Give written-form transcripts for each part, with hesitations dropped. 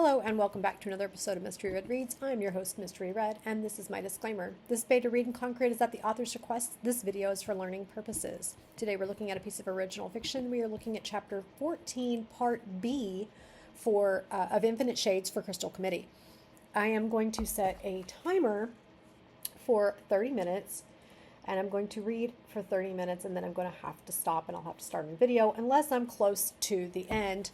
Hello and welcome back to another episode of Mystery Red Reads. I'm your host, Mystery Red, and this is my disclaimer. This beta read in concrete is at the author's request. This video is for learning purposes. Today we're looking at a piece of original fiction. We are looking at chapter 14, part B of Infinite Shades for Crystal Committee. I am going to set a timer for 30 minutes, and I'm going to read for 30 minutes, and then I'm going to have to stop and I'll have to start a video unless I'm close to the end.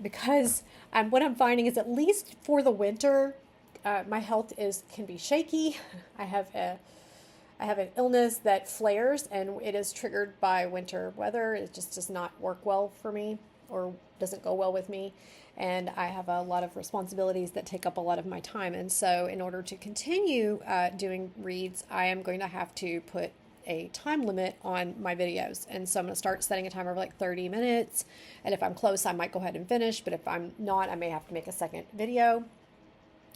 Because what I'm finding is, at least for the winter, my health can be shaky. I have an illness that flares, and it is triggered by winter weather. It just does not work well for me, or doesn't go well with me. And I have a lot of responsibilities that take up a lot of my time. And so in order to continue doing reads, I am going to have to put a time limit on my videos. And so I'm going to start setting a timer of like 30 minutes. And if I'm close, I might go ahead and finish. But if I'm not, I may have to make a second video.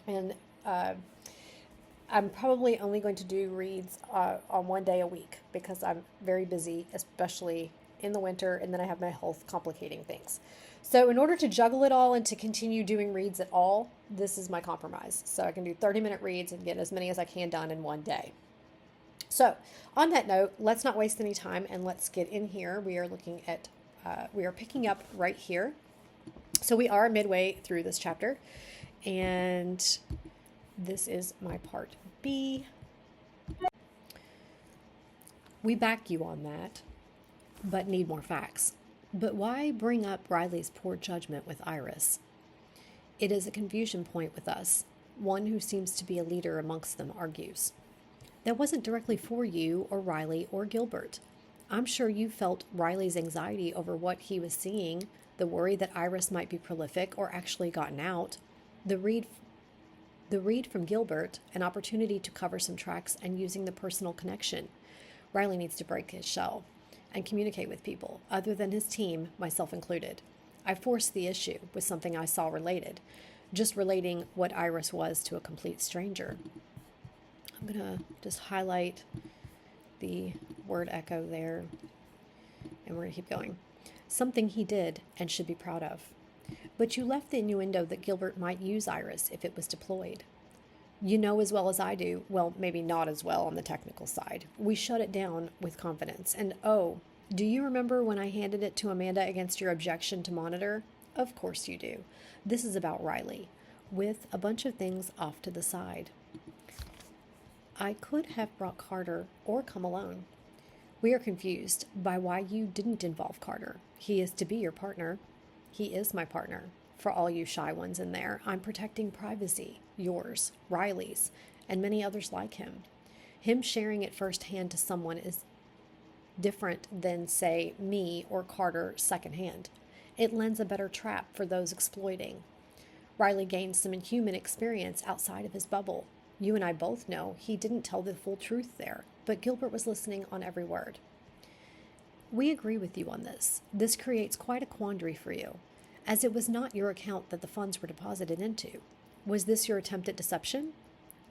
And I'm probably only going to do reads on one day a week because I'm very busy, especially in the winter. And then I have my health complicating things. So in order to juggle it all and to continue doing reads at all, this is my compromise. So I can do 30-minute reads and get as many as I can done in one day. So on that note, let's not waste any time and let's get in here. We are picking up right here. So we are midway through this chapter, and this is my part B. We back you on that, but need more facts. But why bring up Riley's poor judgment with Iris? It is a confusion point with us. One who seems to be a leader amongst them argues. That wasn't directly for you or Riley or Gilbert. I'm sure you felt Riley's anxiety over what he was seeing, the worry that Iris might be prolific or actually gotten out. The read from Gilbert, an opportunity to cover some tracks and using the personal connection. Riley needs to break his shell and communicate with people, other than his team, myself included. I forced the issue with something I saw related, just relating what Iris was to a complete stranger. I'm going to just highlight the word echo there, and we're going to keep going. Something he did and should be proud of. But you left the innuendo that Gilbert might use Iris if it was deployed. You know as well as I do, well, maybe not as well on the technical side. We shut it down with confidence. And oh, do you remember when I handed it to Amanda against your objection to monitor? Of course you do. This is about Riley, with a bunch of things off to the side. I could have brought Carter or come alone. We are confused by why you didn't involve Carter. He is to be your partner. He is my partner. For all you shy ones in there, I'm protecting privacy, yours, Riley's, and many others like him. Him sharing it firsthand to someone is different than, say, me or Carter secondhand. It lends a better trap for those exploiting. Riley gained some inhuman experience outside of his bubble. You and I both know he didn't tell the full truth there, but Gilbert was listening on every word. We agree with you on this. This creates quite a quandary for you, as it was not your account that the funds were deposited into. Was this your attempt at deception?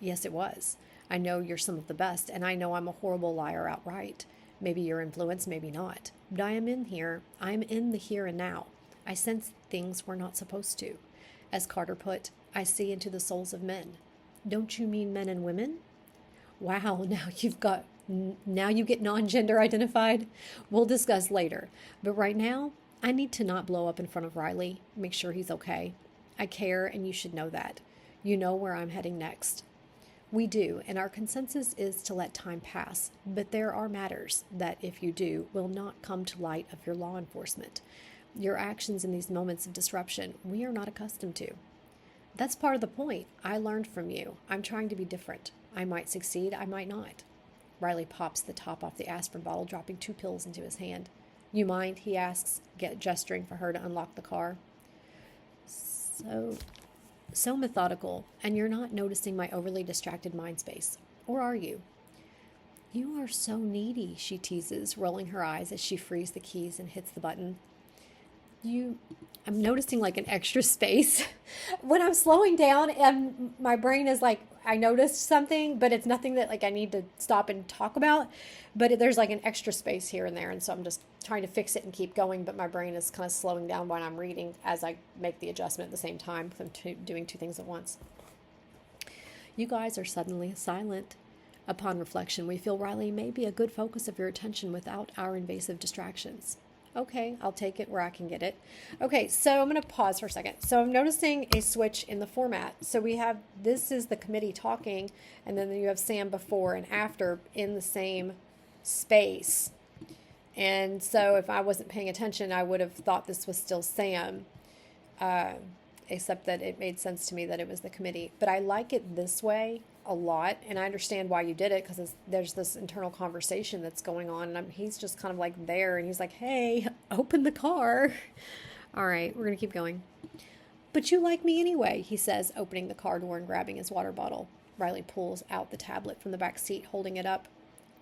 Yes, it was. I know you're some of the best, and I know I'm a horrible liar outright. Maybe your influence, maybe not. But I am in here. I am in the here and now. I sense things we're not supposed to. As Carter put, I see into the souls of men. Don't you mean men and women? Wow, now you get non-gender identified? We'll discuss later. But right now, I need to not blow up in front of Riley, make sure he's okay. I care, and you should know that. You know where I'm heading next. We do, and our consensus is to let time pass. But there are matters that, if you do, will not come to light of your law enforcement. Your actions in these moments of disruption we are not accustomed to. That's part of the point. I learned from you. I'm trying to be different. I might succeed, I might not. Riley pops the top off the aspirin bottle, dropping 2 pills into his hand. You mind? He asks, gesturing for her to unlock the car. So methodical, and you're not noticing my overly distracted mind space. Or are you? You are so needy, she teases, rolling her eyes as she frees the keys and hits the button. I'm noticing like an extra space when I'm slowing down, and my brain is like, I noticed something, but it's nothing that like I need to stop and talk about. But there's like an extra space here and there. And so I'm just trying to fix it and keep going. But my brain is kind of slowing down when I'm reading as I make the adjustment at the same time because I'm doing two things at once. You guys are suddenly silent. Upon reflection, we feel Riley may be a good focus of your attention without our invasive distractions. Okay, I'll take it where I can get it. Okay, so I'm going to pause for a second. So I'm noticing a switch in the format. So we have, this is the committee talking, and then you have Sam before and after in the same space. And so if I wasn't paying attention, I would have thought this was still Sam, except that it made sense to me that it was the committee. But I like it this way a lot, and I understand why you did it, because there's this internal conversation that's going on, and he's just kind of like there, and he's like, hey, open the car. All right, we're going to keep going. But you like me anyway, he says, opening the car door and grabbing his water bottle. Riley pulls out the tablet from the back seat, holding it up.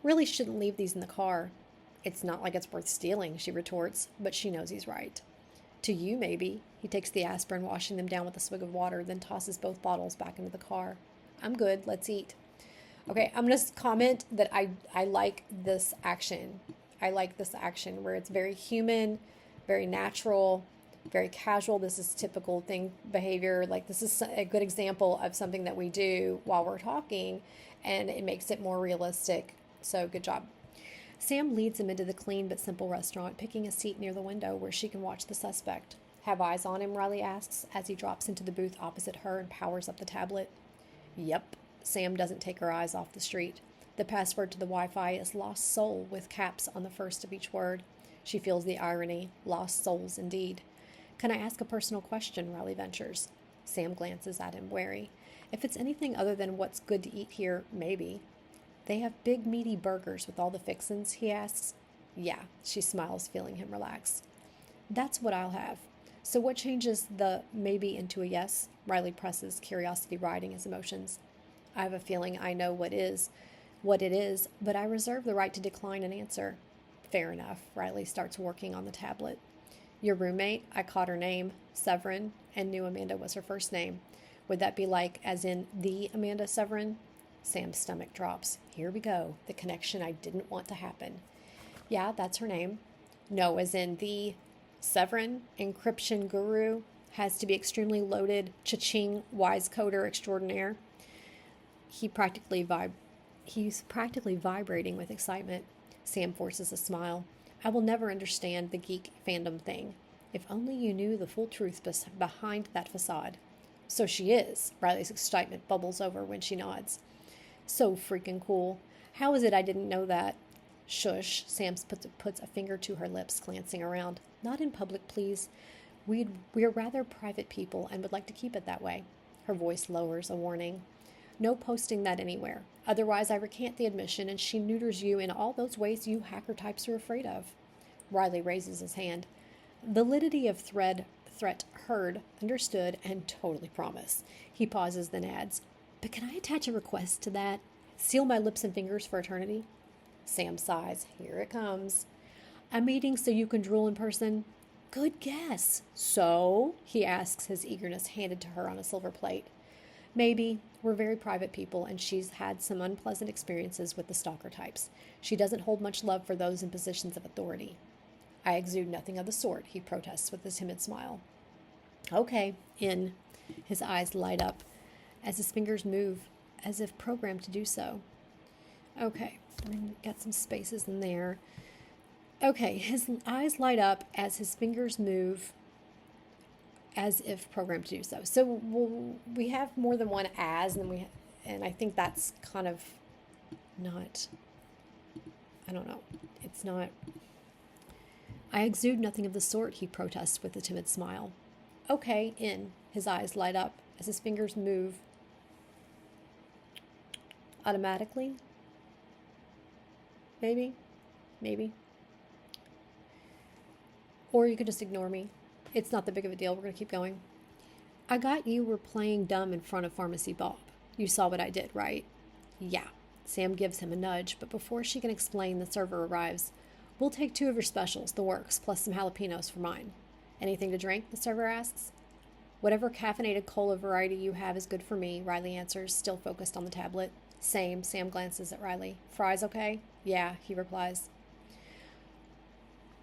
Really shouldn't leave these in the car. It's not like it's worth stealing, she retorts, but she knows he's right. To you, maybe. He takes the aspirin, washing them down with a swig of water, then tosses both bottles back into the car. I'm good. Let's eat. Okay, I'm going to comment that I like this action. I like this action where it's very human, very natural, very casual. This is typical behavior. Like, this is a good example of something that we do while we're talking, and it makes it more realistic. So good job. Sam leads him into the clean but simple restaurant, picking a seat near the window where she can watch the suspect. Have eyes on him, Riley asks, as he drops into the booth opposite her and powers up the tablet. Yep. Sam doesn't take her eyes off the street. The password to the Wi-Fi is Lost Soul with caps on the first of each word. She feels the irony. Lost souls indeed. Can I ask a personal question, Riley ventures. Sam glances at him, wary. If it's anything other than what's good to eat here, maybe. They have big meaty burgers with all the fixins, he asks. Yeah, she smiles, feeling him relax. That's what I'll have. So what changes the maybe into a yes? Riley presses, curiosity riding his emotions. I have a feeling I know what it is, but I reserve the right to decline an answer. Fair enough. Riley starts working on the tablet. Your roommate, I caught her name, Severin, and knew Amanda was her first name. Would that be like, as in the Amanda Severin? Sam's stomach drops. Here we go. The connection I didn't want to happen. Yeah, that's her name. No, as in the Severin, encryption guru, has to be extremely loaded, cha-ching, wise coder extraordinaire. He's practically vibrating with excitement. Sam forces a smile. I will never understand the geek fandom thing. If only you knew the full truth behind that facade. So she is. Riley's excitement bubbles over when she nods. So freaking cool. How is it I didn't know that? Shush. Sam puts a finger to her lips, glancing around. Not in public, please. We're rather private people and would like to keep it that way. Her voice lowers, a warning. No posting that anywhere. Otherwise, I recant the admission and she neuters you in all those ways you hacker types are afraid of. Riley raises his hand. Validity of threat heard, understood, and totally promise. He pauses, then adds, but can I attach a request to that? Seal my lips and fingers for eternity? Sam sighs. Here it comes. A meeting so you can drool in person? Good guess. So? He asks, his eagerness handed to her on a silver plate. Maybe. We're very private people, and she's had some unpleasant experiences with the stalker types. She doesn't hold much love for those in positions of authority. I exude nothing of the sort, he protests with a timid smile. Okay, in. His eyes light up as his fingers move, as if programmed to do so. Okay, got some spaces in there. Okay, his eyes light up as his fingers move, as if programmed to do so. So we have more than one as, and I think that's kind of not, I don't know, it's not. I exude nothing of the sort, he protests with a timid smile. Okay, in. His eyes light up as his fingers move automatically. Maybe. Or you could just ignore me. It's not that big of a deal. We're going to keep going. I got you were playing dumb in front of Pharmacy Bob. You saw what I did, right? Yeah. Sam gives him a nudge, but before she can explain, the server arrives. We'll take 2 of your specials, the works, plus some jalapenos for mine. Anything to drink? The server asks. Whatever caffeinated cola variety you have is good for me, Riley answers, still focused on the tablet. Same, Sam glances at Riley. Fries okay? Yeah, he replies.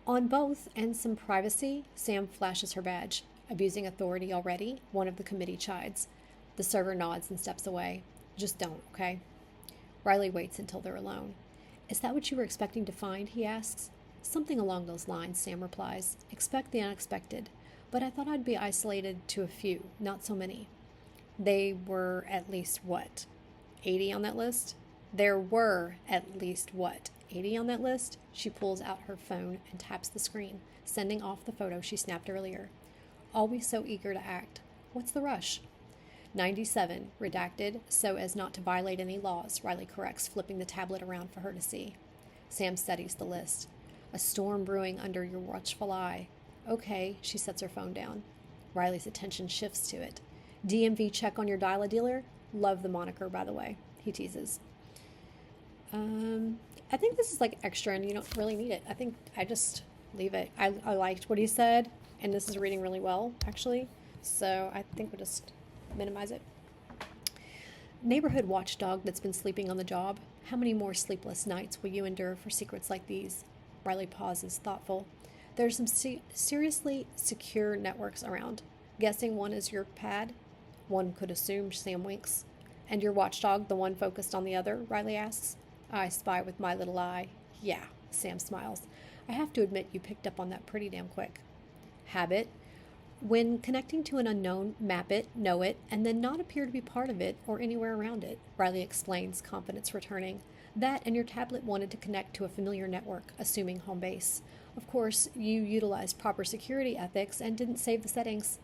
On both and some privacy, Sam flashes her badge. Abusing authority already? One of the committee chides. The server nods and steps away. Just don't, okay? Riley waits until they're alone. Is that what you were expecting to find? He asks. Something along those lines, Sam replies. Expect the unexpected. But I thought I'd be isolated to a few, not so many. They were at least what? 80 on that list? There were at least what? 80 on that list? She pulls out her phone and taps the screen, sending off the photo she snapped earlier. Always so eager to act. What's the rush? 97, redacted, so as not to violate any laws, Riley corrects, flipping the tablet around for her to see. Sam studies the list. A storm brewing under your watchful eye. Okay, she sets her phone down. Riley's attention shifts to it. DMV check on your dial-a-dealer? Love the moniker, by the way, he teases. I think this is like extra and you don't really need it. I think I just leave it. I liked what he said, and this is reading really well, actually. So I think we'll just minimize it. Neighborhood watchdog that's been sleeping on the job. How many more sleepless nights will you endure for secrets like these? Riley pauses, thoughtful. There are some seriously secure networks around. Guessing one is your pad? One could assume, Sam winks. And your watchdog, the one focused on the other? Riley asks. I spy with my little eye. Yeah, Sam smiles. I have to admit you picked up on that pretty damn quick. Habit. When connecting to an unknown, map it, know it, and then not appear to be part of it or anywhere around it, Riley explains, confidence returning. That and your tablet wanted to connect to a familiar network, assuming home base. Of course, you utilized proper security ethics and didn't save the settings.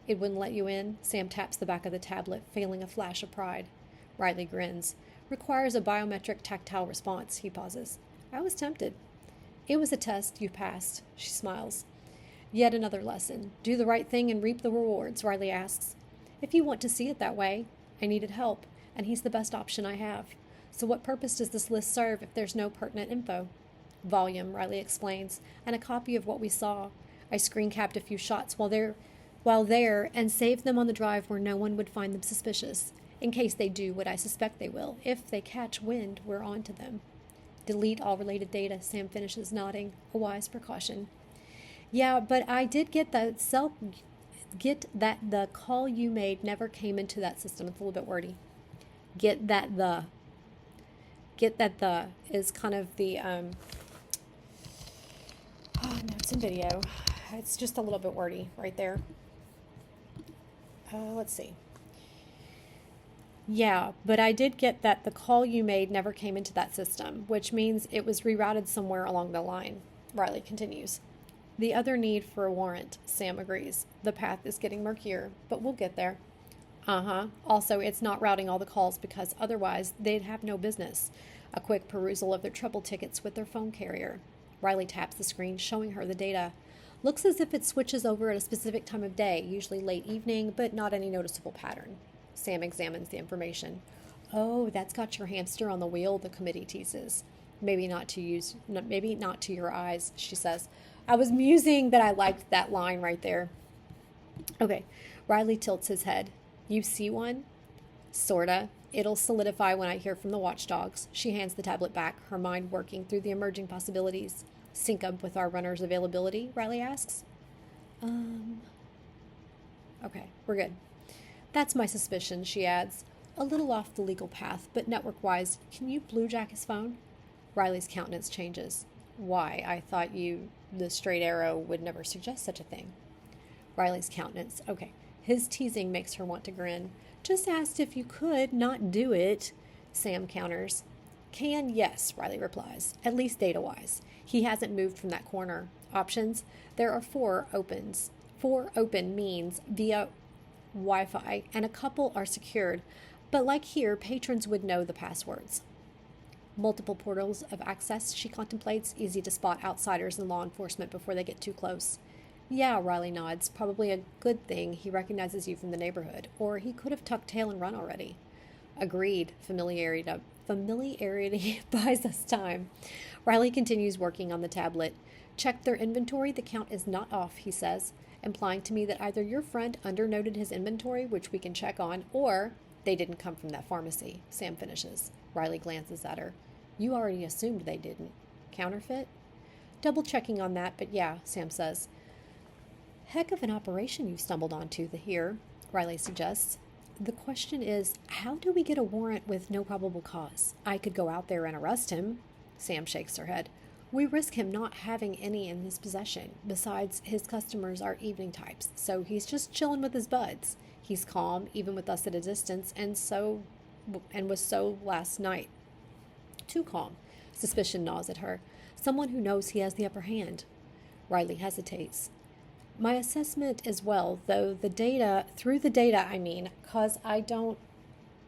It wouldn't let you in. Sam taps the back of the tablet, failing a flash of pride. Riley grins. Requires a biometric tactile response, he pauses. I was tempted. It was a test. You passed. She smiles. Yet another lesson. Do the right thing and reap the rewards, Riley asks. If you want to see it that way, I needed help, and he's the best option I have. So what purpose does this list serve if there's no pertinent info? Volume, Riley explains, and a copy of what we saw. I screen capped a few shots while there and saved them on the drive where no one would find them suspicious. In case they do what I suspect they will. If they catch wind, we're on to them. Delete all related data, Sam finishes, nodding. A wise precaution. Yeah, but I did get that the call you made never came into that system. It's a little bit wordy. Get that the is kind of the notes and video. It's just a little bit wordy right there. Let's see. Yeah, but I did get that the call you made never came into that system, which means it was rerouted somewhere along the line. Riley continues. The other need for a warrant, Sam agrees. The path is getting murkier, but we'll get there. Also, it's not routing all the calls because otherwise they'd have no business. A quick perusal of their trouble tickets with their phone carrier. Riley taps the screen, showing her the data. Looks as if it switches over at a specific time of day, usually late evening, but not any noticeable pattern. Sam examines the information. Oh, that's got your hamster on the wheel, the committee teases. Maybe not to your eyes, she says. I was musing that I liked that line right there. Okay, Riley tilts his head. You see one? Sorta. It'll solidify when I hear from the watchdogs. She hands the tablet back, her mind working through the emerging possibilities. Sync up with our runner's availability, Riley asks. Okay, we're good. That's my suspicion, she adds. A little off the legal path, but network-wise, can you bluejack his phone? Riley's countenance changes. Why? I thought the straight arrow would never suggest such a thing. Riley's countenance. Okay. His teasing makes her want to grin. Just asked if you could not do it, Sam counters. Can, yes, Riley replies. At least data-wise. He hasn't moved from that corner. Options? There are 4 opens. 4 open means via Wi-Fi, and a couple are secured. But like here, patrons would know the passwords. Multiple portals of access, she contemplates, easy to spot outsiders and law enforcement before they get too close. Yeah, Riley nods. Probably a good thing he recognizes you from the neighborhood, or he could have tucked tail and run already. Agreed. Familiarity buys us time. Riley continues working on the tablet. Checked their inventory. The count is not off, he says, implying to me that either your friend undernoted his inventory, which we can check on, or they didn't come from that pharmacy. Sam finishes. Riley glances at her. You already assumed they didn't. Counterfeit? Double checking on that, but yeah, Sam says. Heck of an operation you stumbled onto here, Riley suggests. The question is, how do we get a warrant with no probable cause? I could go out there and arrest him. Sam shakes her head. We risk him not having any in his possession. Besides, his customers are evening types, so he's just chilling with his buds. He's calm, even with us at a distance, and was so last night. Too calm. Suspicion gnaws at her. Someone who knows he has the upper hand. Riley hesitates. My assessment as well, though through the data, cause I don't,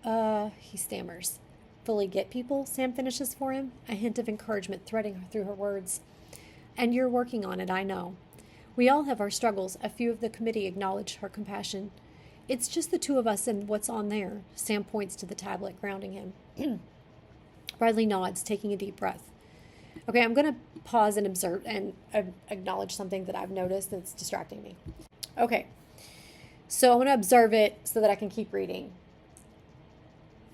he stammers. Fully get people, Sam finishes for him, a hint of encouragement threading through her words. And you're working on it, I know. We all have our struggles. A few of the committee acknowledge her compassion. It's just the two of us and what's on there. Sam points to the tablet, grounding him. Riley nods, taking a deep breath. Okay, I'm going to pause and observe and acknowledge something that I've noticed that's distracting me. Okay, so I'm going to observe it so that I can keep reading.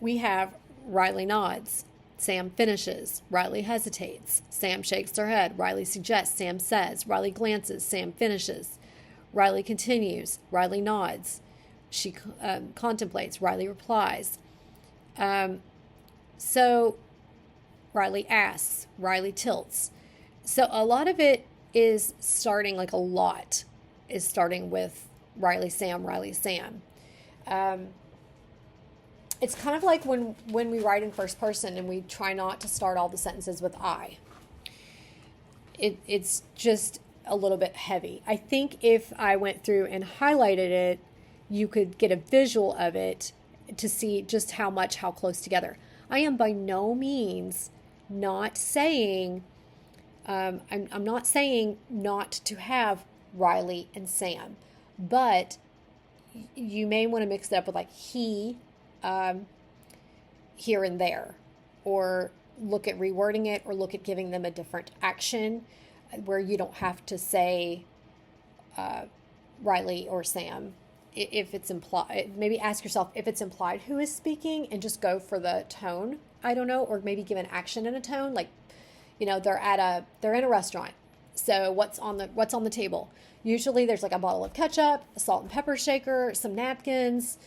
We have Riley nods. Sam finishes. Riley hesitates. Sam shakes her head. Riley suggests. Sam says. Riley glances. Sam finishes. Riley continues. Riley nods. She contemplates. Riley replies. So Riley asks. Riley tilts. So a lot of it is starting, like a lot is starting with Riley, Sam, Riley, Sam. It's kind of like when we write in first person and we try not to start all the sentences with I. It's just a little bit heavy. I think if I went through and highlighted it, you could get a visual of it to see just how close together. I am by no means not saying, I'm not saying not to have Riley and Sam, but you may want to mix it up with like he, here and there, or look at rewording it, or look at giving them a different action where you don't have to say Riley or Sam if it's implied. Maybe ask yourself if it's implied who is speaking and just go for the tone. I don't know, or maybe give an action in a tone, like, you know, they're in a restaurant. So what's on the table? Usually there's like a bottle of ketchup, a salt and pepper shaker, some napkins.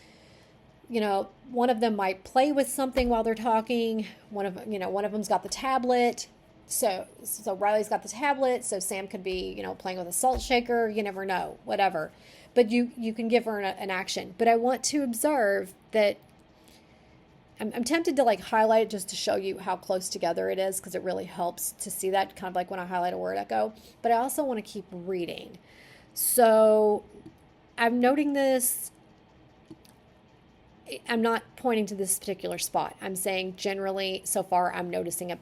You know, one of them might play with something while they're talking. One of them's got the tablet. So Riley's got the tablet. So Sam could be, playing with a salt shaker. You never know, whatever. But you can give her an action. But I want to observe that I'm tempted to like highlight it just to show you how close together it is, because it really helps to see that, kind of like when I highlight a word echo. But I also want to keep reading. So I'm noting this. I'm not pointing to this particular spot. I'm saying generally so far I'm noticing a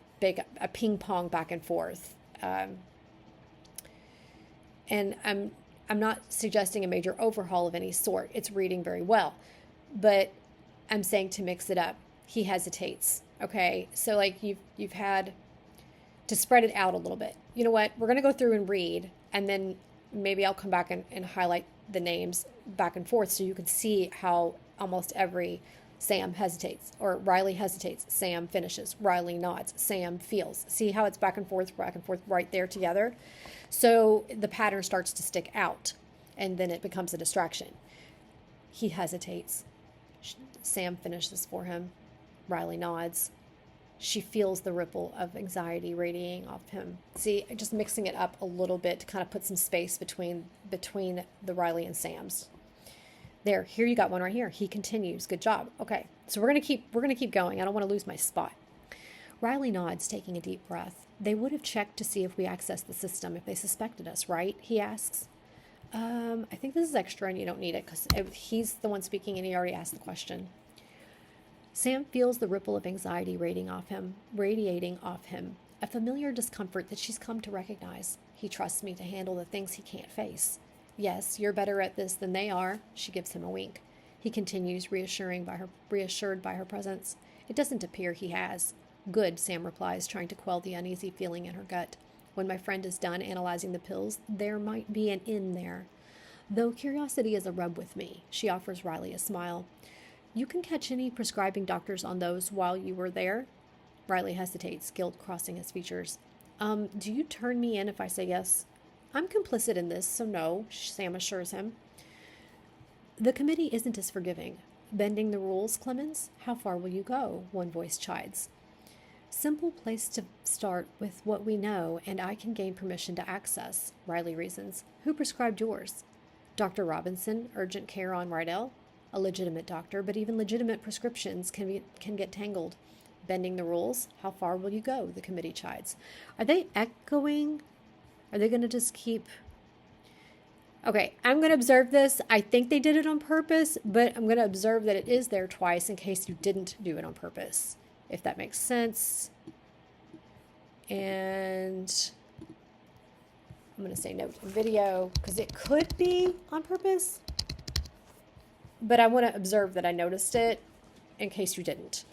ping pong back and forth. And I'm not suggesting a major overhaul of any sort. It's reading very well. But I'm saying to mix it up. He hesitates. Okay, so like you've had to spread it out a little bit. You know what? We're going to go through and read, and then maybe I'll come back and highlight the names back and forth so you can see how almost every Sam hesitates, or Riley hesitates. Sam finishes. Riley nods. Sam feels. See how it's back and forth right there together? So the pattern starts to stick out, and then it becomes a distraction. He hesitates. Sam finishes for him. Riley nods. She feels the ripple of anxiety radiating off him. See, just mixing it up a little bit to kind of put some space between the Riley and Sam's. There, here you got one right here. He continues. Good job. Okay, so we're gonna keep going. I don't want to lose my spot. Riley nods, taking a deep breath. They would have checked to see if we accessed the system if they suspected us, right? He asks. I think this is extra and you don't need it because he's the one speaking and he already asked the question. Sam feels the ripple of anxiety radiating off him, a familiar discomfort that she's come to recognize. He trusts me to handle the things he can't face. Yes, you're better at this than they are. She gives him a wink. He continues, reassured by her presence. It doesn't appear he has. Good, Sam replies, trying to quell the uneasy feeling in her gut. When my friend is done analyzing the pills, there might be an in there. Though curiosity is a rub with me, she offers Riley a smile. You can catch any prescribing doctors on those while you were there? Riley hesitates, guilt crossing his features. Do you turn me in if I say yes? I'm complicit in this, so no, Sam assures him. The committee isn't as forgiving. Bending the rules, Clemens? How far will you go? One voice chides. Simple place to start with what we know, and I can gain permission to access, Riley reasons. Who prescribed yours? Dr. Robinson, urgent care on Rydell. A legitimate doctor, but even legitimate prescriptions can get tangled. Bending the rules? How far will you go? The committee chides. Are they echoing? Are they going to just keep... Okay, I'm going to observe this. I think they did it on purpose, but I'm going to observe that it is there twice in case you didn't do it on purpose, if that makes sense. And I'm going to say note in video because it could be on purpose, but I want to observe that I noticed it in case you didn't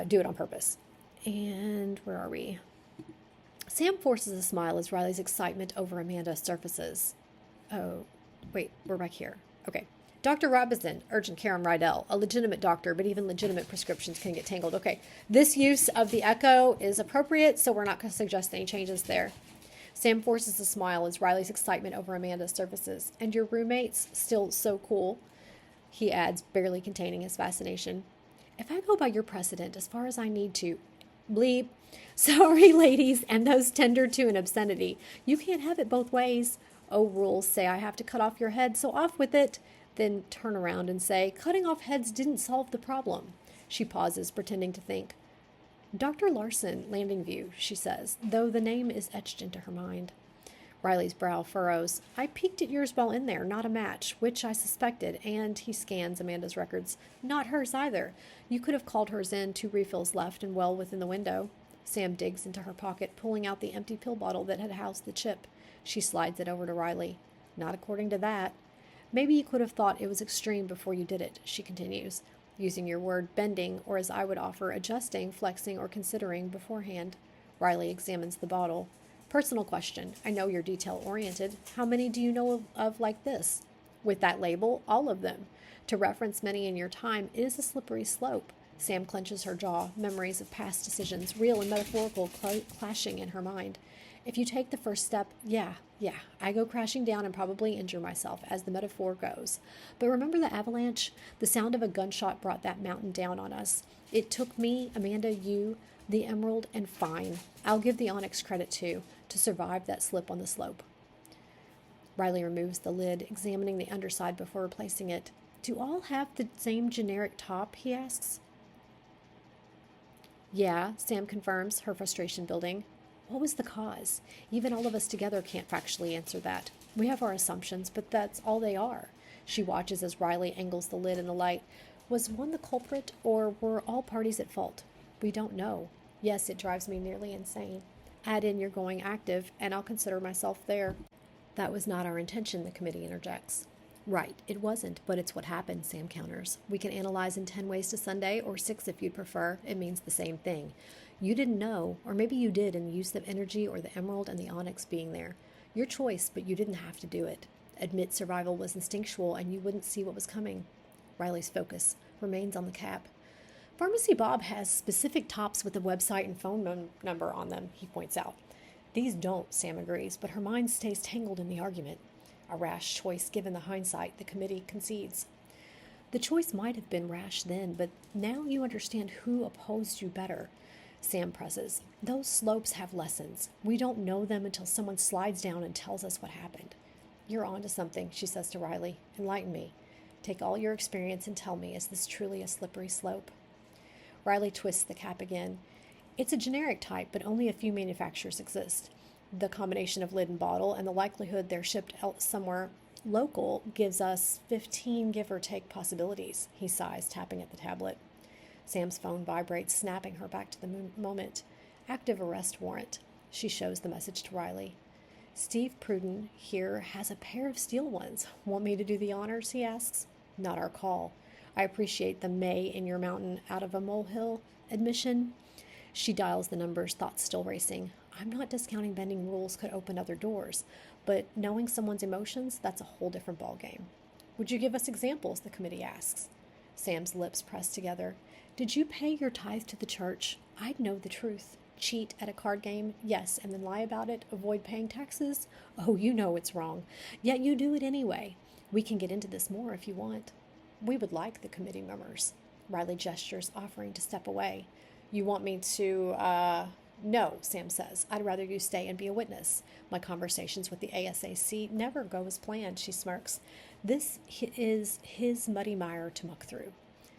do it on purpose. And where are we? Sam forces a smile as Riley's excitement over Amanda surfaces. Oh, wait, we're back here. Okay. Dr. Robinson, urgent care on Rydell. A legitimate doctor, but even legitimate prescriptions can get tangled. Okay, this use of the echo is appropriate, so we're not going to suggest any changes there. Sam forces a smile as Riley's excitement over Amanda surfaces. And your roommate's still so cool, he adds, barely containing his fascination. If I go by your precedent as far as I need to, bleep, sorry, ladies, and those tender to an obscenity. You can't have it both ways. Oh, rules say I have to cut off your head, so off with it. Then turn around and say, cutting off heads didn't solve the problem. She pauses, pretending to think. Dr. Larson, Landing View, she says, though the name is etched into her mind. Riley's brow furrows. I peeked at yours while in there, not a match, which I suspected, and he scans Amanda's records. Not hers either. You could have called hers in, 2 refills left and well within the window. Sam digs into her pocket, pulling out the empty pill bottle that had housed the chip. She slides it over to Riley. Not according to that. Maybe you could have thought it was extreme before you did it, she continues, using your word bending, or as I would offer, adjusting, flexing, or considering beforehand. Riley examines the bottle. Personal question. I know you're detail-oriented. How many do you know of like this? With that label, all of them. To reference many in your time is a slippery slope. Sam clenches her jaw, memories of past decisions, real and metaphorical, clashing in her mind. If you take the first step, yeah, I go crashing down and probably injure myself, as the metaphor goes. But remember the avalanche? The sound of a gunshot brought that mountain down on us. It took me, Amanda, you, the emerald, and fine. I'll give the onyx credit too, to survive that slip on the slope. Riley removes the lid, examining the underside before replacing it. Do all have the same generic top, he asks. Yeah, Sam confirms, her frustration building. What was the cause? Even all of us together can't factually answer that. We have our assumptions, but that's all they are. She watches as Riley angles the lid in the light. Was one the culprit, or were all parties at fault? We don't know. Yes, it drives me nearly insane. Add in you're going active, and I'll consider myself there. That was not our intention, the committee interjects. Right, it wasn't, but it's what happened, Sam counters. We can analyze in 10 ways to Sunday, or 6 if you'd prefer. It means the same thing. You didn't know, or maybe you did in the use of energy or the emerald and the onyx being there. Your choice, but you didn't have to do it. Admit survival was instinctual and you wouldn't see what was coming. Riley's focus remains on the cap. Pharmacy Bob has specific tops with a website and phone number on them, he points out. These don't, Sam agrees, but her mind stays tangled in the argument. A rash choice given the hindsight, the committee concedes. The choice might have been rash then, but now you understand who opposed you better. Sam presses. Those slopes have lessons. We don't know them until someone slides down and tells us what happened. You're onto something, she says to Riley. Enlighten me. Take all your experience and tell me, is this truly a slippery slope? Riley twists the cap again. It's a generic type, but only a few manufacturers exist. The combination of lid and bottle and the likelihood they're shipped out somewhere local gives us 15 give or take possibilities, he sighs, tapping at the tablet. Sam's phone vibrates, snapping her back to the moment. Active arrest warrant. She shows the message to Riley. Steve Pruden here has a pair of steel ones. Want me to do the honors, he asks. Not our call. I appreciate the May in your mountain out of a molehill admission. She dials the numbers, thoughts still racing. I'm not discounting bending rules could open other doors, but knowing someone's emotions, that's a whole different ballgame. Would you give us examples? The committee asks. Sam's lips press together. Did you pay your tithe to the church? I'd know the truth. Cheat at a card game? Yes, and then lie about it? Avoid paying taxes? Oh, you know it's wrong. Yet you do it anyway. We can get into this more if you want. We would like, the committee murmurs. Riley gestures, offering to step away. You want me to, No, Sam says. I'd rather you stay and be a witness. My conversations with the ASAC never go as planned, she smirks. This is his muddy mire to muck through.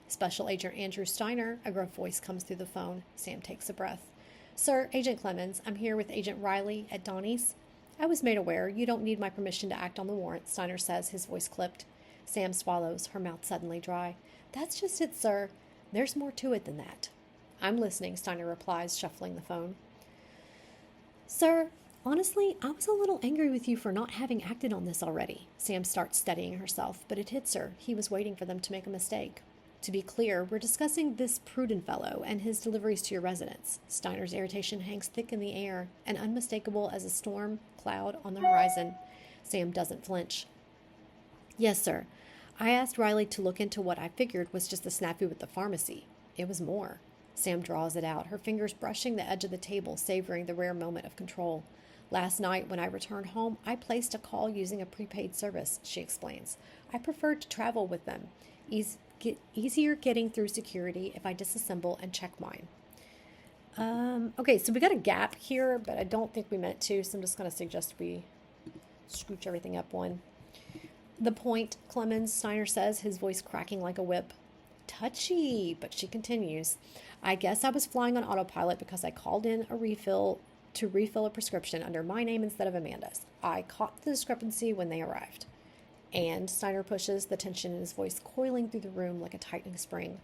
Special Agent Andrew Steiner, a gruff voice comes through the phone. Sam takes a breath. Sir, Agent Clemens, I'm here with Agent Riley at Donnie's. I was made aware you don't need my permission to act on the warrant, Steiner says, his voice clipped. Sam swallows, her mouth suddenly dry. That's just it, sir. There's more to it than that. I'm listening, Steiner replies, shuffling the phone. Sir, honestly, I was a little angry with you for not having acted on this already. Sam starts steadying herself, but it hits her. He was waiting for them to make a mistake. To be clear, we're discussing this Pruden fellow and his deliveries to your residence. Steiner's irritation hangs thick in the air and unmistakable as a storm cloud on the horizon. Sam doesn't flinch. Yes, sir. I asked Riley to look into what I figured was just a snafu with the pharmacy. It was more. Sam draws it out, her fingers brushing the edge of the table, savoring the rare moment of control. Last night, when I returned home, I placed a call using a prepaid service, she explains. I preferred to travel with them. Easier getting through security if I disassemble and check mine. Okay, so we got a gap here, but I don't think we meant to, so I'm just going to suggest we scooch everything up one. The point, Clemens, Steiner says, his voice cracking like a whip. Touchy, but she continues. I guess I was flying on autopilot because I called in a refill a prescription under my name instead of Amanda's. I caught the discrepancy when they arrived. And Steiner pushes, the tension in his voice coiling through the room like a tightening spring.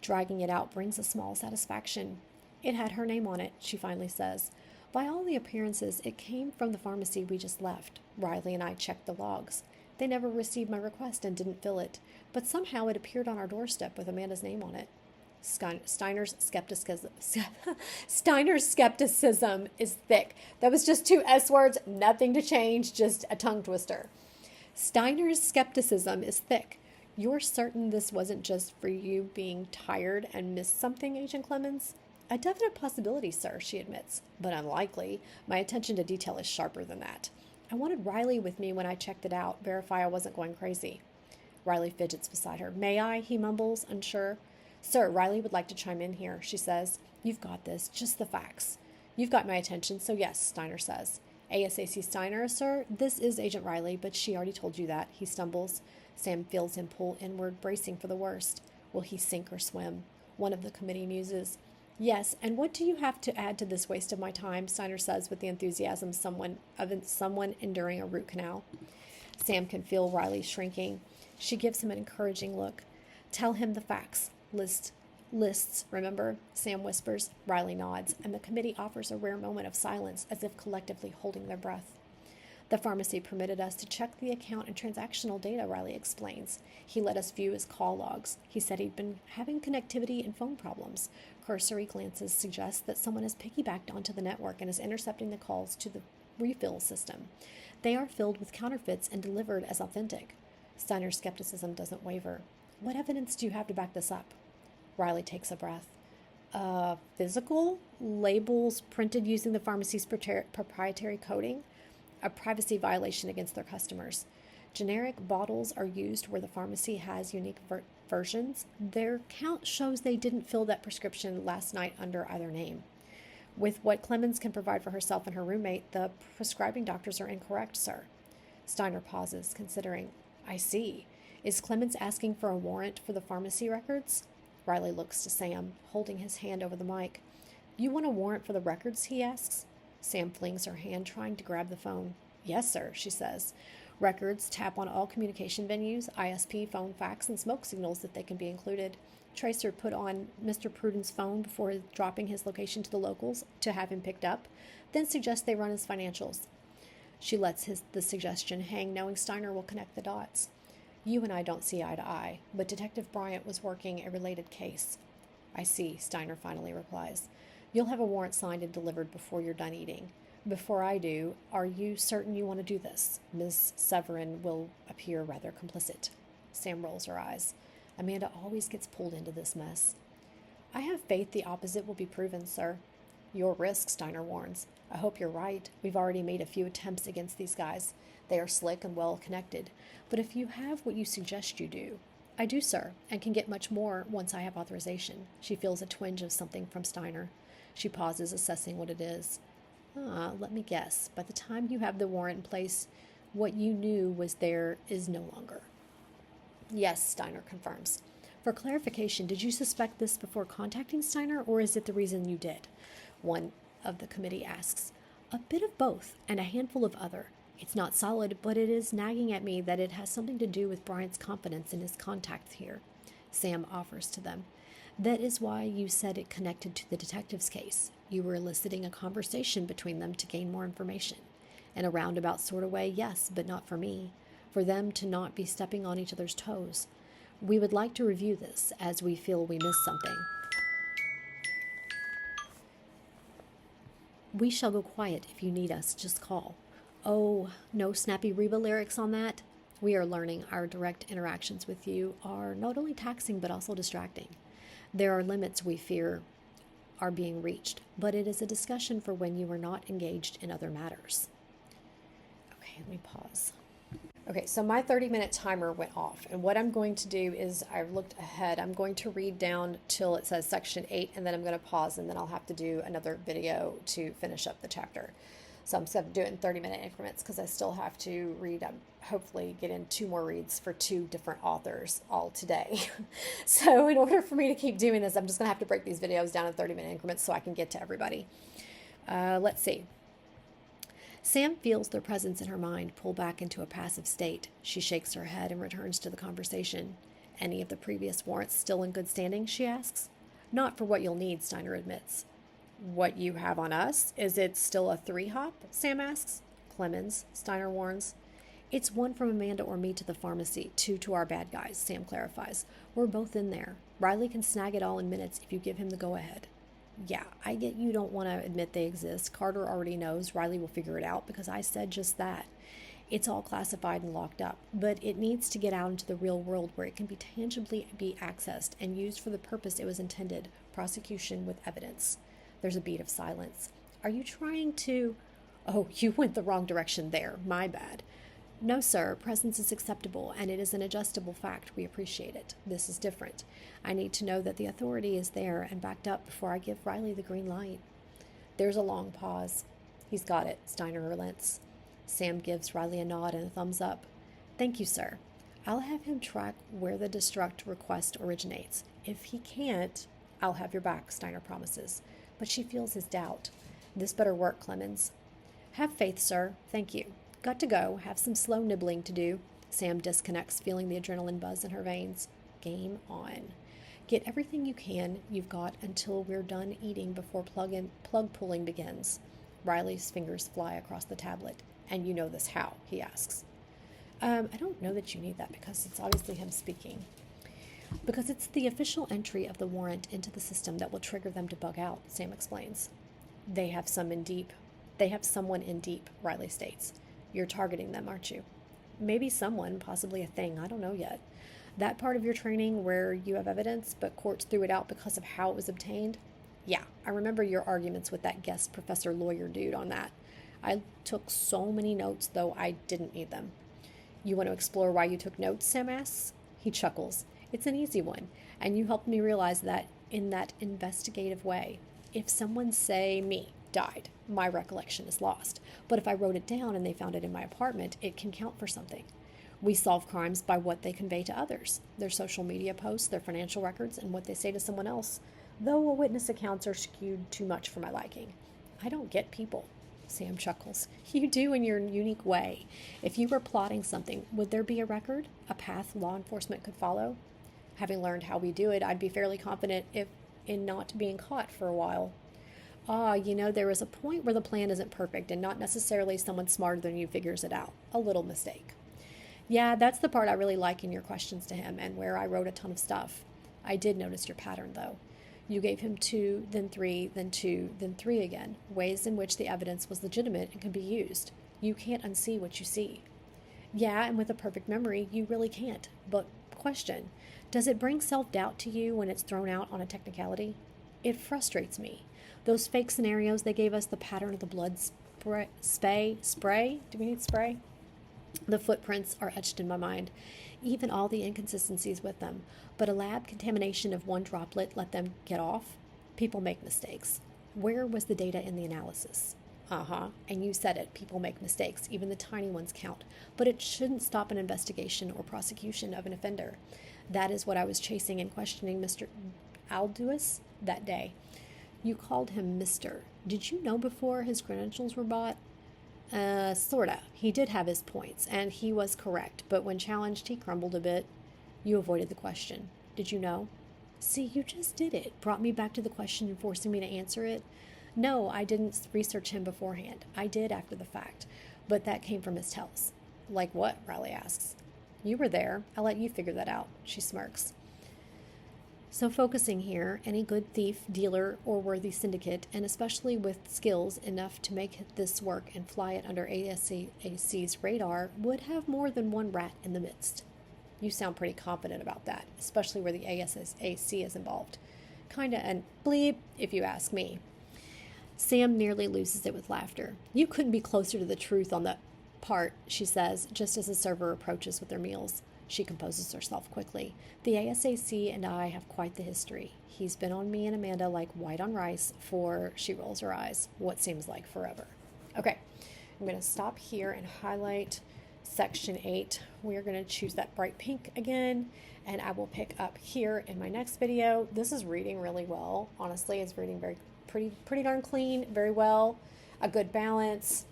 Dragging it out brings a small satisfaction. It had her name on it, she finally says. By all the appearances, it came from the pharmacy we just left. Riley and I checked the logs. They never received my request and didn't fill it, but somehow it appeared on our doorstep with Amanda's name on it. Steiner's skepticism is thick. That was just 2 S words, nothing to change, just a tongue twister. Steiner's skepticism is thick. You're certain this wasn't just for you being tired and missed something, Agent Clemens? A definite possibility, sir, she admits, but unlikely. My attention to detail is sharper than that. I wanted Riley with me when I checked it out, verify I wasn't going crazy. Riley fidgets beside her. May I? He mumbles, unsure. Sir, Riley would like to chime in here, she says. You've got this, just the facts. You've got my attention, so yes, Steiner says. ASAC Steiner, sir, this is Agent Riley, but she already told you that, he stumbles. Sam feels him pull inward, bracing for the worst. Will he sink or swim? One of the committee muses. Yes, and what do you have to add to this waste of my time, Steiner says with the enthusiasm of someone enduring a root canal. Sam can feel Riley shrinking. She gives him an encouraging look. Tell him the facts. Lists, remember? Sam whispers. Riley nods, and the committee offers a rare moment of silence, as if collectively holding their breath. The pharmacy permitted us to check the account and transactional data, Riley explains. He let us view his call logs. He said he'd been having connectivity and phone problems. Cursory glances suggest that someone has piggybacked onto the network and is intercepting the calls to the refill system. They are filled with counterfeits and delivered as authentic. Steiner's skepticism doesn't waver. What evidence do you have to back this up? Riley takes a breath. Physical? Labels printed using the pharmacy's proprietary coding? A privacy violation against their customers. Generic bottles are used where the pharmacy has unique versions. Their count shows they didn't fill that prescription last night under either name. With what Clemens can provide for herself and her roommate, the prescribing doctors are incorrect, sir. Steiner pauses, considering. I see. Is Clemens asking for a warrant for the pharmacy records? Riley looks to Sam, holding his hand over the mic. You want a warrant for the records, he asks. Sam flings her hand, trying to grab the phone. Yes, sir, she says. Records tap on all communication venues, ISP, phone, fax, and smoke signals if they can be included. Tracer put on Mr. Pruden's phone before dropping his location to the locals to have him picked up, then suggests they run his financials. She lets the suggestion hang, knowing Steiner will connect the dots. You and I don't see eye to eye, but Detective Bryant was working a related case. I see, Steiner finally replies. You'll have a warrant signed and delivered before you're done eating. Before I do, are you certain you want to do this? Miss Severin will appear rather complicit. Sam rolls her eyes. Amanda always gets pulled into this mess. I have faith the opposite will be proven, sir. Your risk, Steiner warns. I hope you're right. We've already made a few attempts against these guys. They are slick and well connected. But if you have what you suggest you do, I do, sir, and can get much more once I have authorization. She feels a twinge of something from Steiner. She pauses, assessing what it is. Let me guess. By the time you have the warrant in place, what you knew was there is no longer. Yes, Steiner confirms. For clarification, did you suspect this before contacting Steiner, or is it the reason you did? One of the committee asks. A bit of both, and a handful of other. It's not solid, but it is nagging at me that it has something to do with Bryant's confidence in his contacts here. Sam offers to them. That is why you said it connected to the detective's case. You were eliciting a conversation between them to gain more information. In a roundabout sort of way, yes, but not for me. For them to not be stepping on each other's toes. We would like to review this, as we feel we missed something. We shall go quiet if you need us, just call. Oh, no snappy Reba lyrics on that? We are learning our direct interactions with you are not only taxing but also distracting. There are limits we fear are being reached, but it is a discussion for when you are not engaged in other matters. Okay, let me pause. Okay, so my 30-minute timer went off, and what I'm going to do is I've looked ahead. I'm going to read down till it says section 8, and then I'm going to pause, and then I'll have to do another video to finish up the chapter. So I'm just going to do it in 30-minute increments because I still have to read, hopefully get in 2 more reads for 2 different authors all today. So in order for me to keep doing this, I'm just going to have to break these videos down in 30-minute increments so I can get to everybody. Let's see. Sam feels their presence in her mind pull back into a passive state. She shakes her head and returns to the conversation. Any of the previous warrants still in good standing, she asks. Not for what you'll need, Steiner admits. What you have on us? Is it still a 3-hop? Sam asks. Clemens, Steiner warns. It's 1 from Amanda or me to the pharmacy, 2 to our bad guys, Sam clarifies. We're both in there. Riley can snag it all in minutes if you give him the go-ahead. Yeah, I get you don't want to admit they exist. Carter already knows. Riley will figure it out because I said just that. It's all classified and locked up, but it needs to get out into the real world where it can be tangibly be accessed and used for the purpose it was intended, prosecution with evidence. There's a beat of silence. Are you trying to... Oh, you went the wrong direction there. My bad. No, sir. Presence is acceptable, and it is an adjustable fact. We appreciate it. This is different. I need to know that the authority is there and backed up before I give Riley the green light. There's a long pause. He's got it, Steiner relents. Sam gives Riley a nod and a thumbs up. Thank you, sir. I'll have him track where the destruct request originates. If he can't, I'll have your back, Steiner promises. But she feels his doubt. This better work, Clemens. Have faith, sir. Thank you. Got to go. Have some slow nibbling to do. Sam disconnects, feeling the adrenaline buzz in her veins. Game on. Get everything you can. You've got until we're done eating before plug pulling begins. Riley's fingers fly across the tablet. And you know this how? He asks. I don't know that you need that because it's obviously him speaking. Because it's the official entry of the warrant into the system that will trigger them to bug out, Sam explains. They have someone in deep, Riley states. You're targeting them, aren't you? Maybe someone, possibly a thing, I don't know yet. That part of your training where you have evidence, but courts threw it out because of how it was obtained? Yeah, I remember your arguments with that guest professor lawyer dude on that. I took so many notes, though I didn't need them. You want to explore why you took notes, Sam asks? He chuckles. It's an easy one, and you helped me realize that in that investigative way. If someone, say me, died, my recollection is lost. But if I wrote it down and they found it in my apartment, it can count for something. We solve crimes by what they convey to others, their social media posts, their financial records, and what they say to someone else, though a witness accounts are skewed too much for my liking. I don't get people. Sam chuckles. You do in your unique way. If you were plotting something, would there be a record, a path law enforcement could follow? Having learned how we do it, I'd be fairly confident in not being caught for a while. There is a point where the plan isn't perfect and not necessarily someone smarter than you figures it out. A little mistake. Yeah, that's the part I really like in your questions to him and where I wrote a ton of stuff. I did notice your pattern, though. You gave him 2, then 3, then 2, then 3 again, ways in which the evidence was legitimate and could be used. You can't unsee what you see. Yeah, and with a perfect memory, you really can't. But question, does it bring self-doubt to you when it's thrown out on a technicality? It frustrates me. Those fake scenarios they gave us, the pattern of the blood spray? Do we need spray? The footprints are etched in my mind, even all the inconsistencies with them. But a lab contamination of one droplet let them get off? People make mistakes. Where was the data in the analysis? And you said it. People make mistakes. Even the tiny ones count. But it shouldn't stop an investigation or prosecution of an offender. That is what I was chasing and questioning Mr. Alduis that day. You called him Mr. Did you know before his credentials were bought? Sorta. He did have his points, and he was correct. But when challenged, he crumbled a bit. You avoided the question. Did you know? See, you just did it. Brought me back to the question and forcing me to answer it. No, I didn't research him beforehand. I did after the fact. But that came from his tells. Like what? Riley asks. You were there. I'll let you figure that out. She smirks. So focusing here, any good thief, dealer, or worthy syndicate, and especially with skills enough to make this work and fly it under ASAC's radar, would have more than one rat in the midst. You sound pretty confident about that, especially where the ASAC is involved. Kinda and bleep, if you ask me. Sam nearly loses it with laughter. You couldn't be closer to the truth on that part, she says, just as the server approaches with their meals. She composes herself quickly. The ASAC and I have quite the history. He's been on me and Amanda like white on rice for, she rolls her eyes, what seems like forever. Okay, I'm going to stop here and highlight section 8. We are going to choose that bright pink again, and I will pick up here in my next video. This is reading really well. Honestly, it's reading pretty darn clean, very well, a good balance.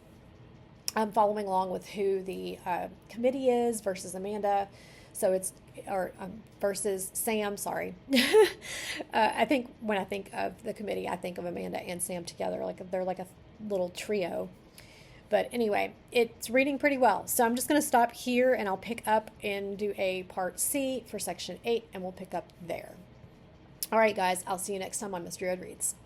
I'm following along with who the committee is versus Amanda. So it's, versus Sam, sorry. I think when I think of the committee, I think of Amanda and Sam together. Like they're like a little trio. But anyway, it's reading pretty well. So I'm just going to stop here and I'll pick up and do a part C for section 8 and we'll pick up there. All right, guys, I'll see you next time on Mystery Ed Reads.